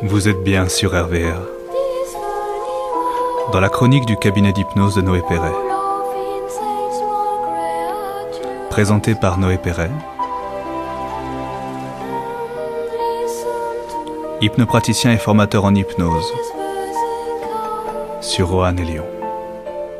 Vous êtes bien sur RVR, dans la chronique du cabinet d'hypnose de Noé Perret. Présenté par Noé Perret, hypnopraticien et formateur en hypnose, sur Roanne et Lyon.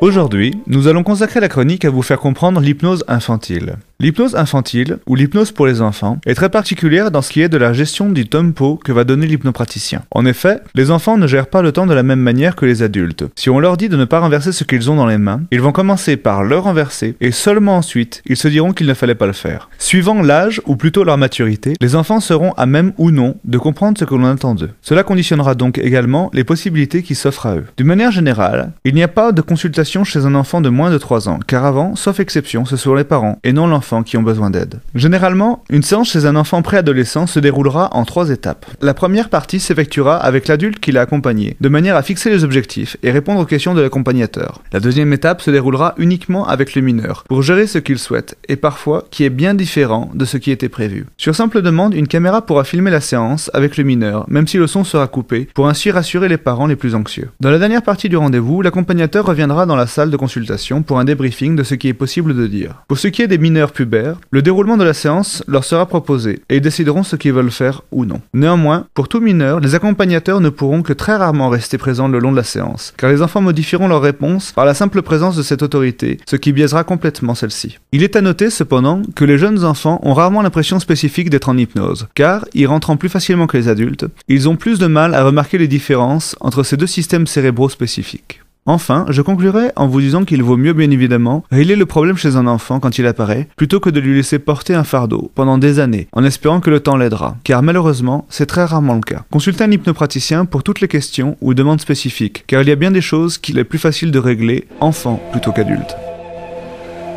Aujourd'hui, nous allons consacrer la chronique à vous faire comprendre l'hypnose infantile. L'hypnose infantile, ou l'hypnose pour les enfants, est très particulière dans ce qui est de la gestion du tempo que va donner l'hypnopraticien. En effet, les enfants ne gèrent pas le temps de la même manière que les adultes. Si on leur dit de ne pas renverser ce qu'ils ont dans les mains, ils vont commencer par le renverser, et seulement ensuite, ils se diront qu'il ne fallait pas le faire. Suivant l'âge, ou plutôt leur maturité, les enfants seront à même ou non de comprendre ce que l'on attend d'eux. Cela conditionnera donc également les possibilités qui s'offrent à eux. D'une manière générale, il n'y a pas de consultation chez un enfant de moins de 3 ans, car avant, sauf exception, ce sont les parents, et non l'enfant qui ont besoin d'aide. Généralement, une séance chez un enfant préadolescent se déroulera en 3 étapes. La première partie s'effectuera avec l'adulte qui l'a accompagné, de manière à fixer les objectifs et répondre aux questions de l'accompagnateur. La deuxième étape se déroulera uniquement avec le mineur, pour gérer ce qu'il souhaite, et parfois qui est bien différent de ce qui était prévu. Sur simple demande, une caméra pourra filmer la séance avec le mineur, même si le son sera coupé, pour ainsi rassurer les parents les plus anxieux. Dans la dernière partie du rendez-vous, l'accompagnateur reviendra dans la salle de consultation pour un débriefing de ce qui est possible de dire. Pour ce qui est des mineurs pubères, le déroulement de la séance leur sera proposé et ils décideront ce qu'ils veulent faire ou non. Néanmoins, pour tout mineur, les accompagnateurs ne pourront que très rarement rester présents le long de la séance, car les enfants modifieront leurs réponses par la simple présence de cette autorité, ce qui biaisera complètement celle-ci. Il est à noter cependant que les jeunes enfants ont rarement l'impression spécifique d'être en hypnose, car, y rentrant plus facilement que les adultes, ils ont plus de mal à remarquer les différences entre ces deux systèmes cérébraux spécifiques. Enfin, je conclurai en vous disant qu'il vaut mieux bien évidemment régler le problème chez un enfant quand il apparaît, plutôt que de lui laisser porter un fardeau pendant des années, en espérant que le temps l'aidera, car malheureusement, c'est très rarement le cas. Consultez un hypnopraticien pour toutes les questions ou demandes spécifiques, car il y a bien des choses qu'il est plus facile de régler enfant plutôt qu'adulte.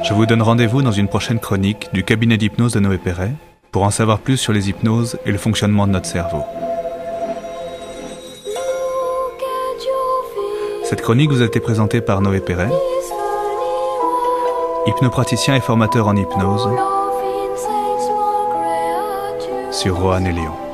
Je vous donne rendez-vous dans une prochaine chronique du cabinet d'hypnose de Noé Perret, pour en savoir plus sur les hypnoses et le fonctionnement de notre cerveau. Cette chronique vous a été présentée par Noé Perret, hypnopraticien et formateur en hypnose, sur Roanne et Lyon.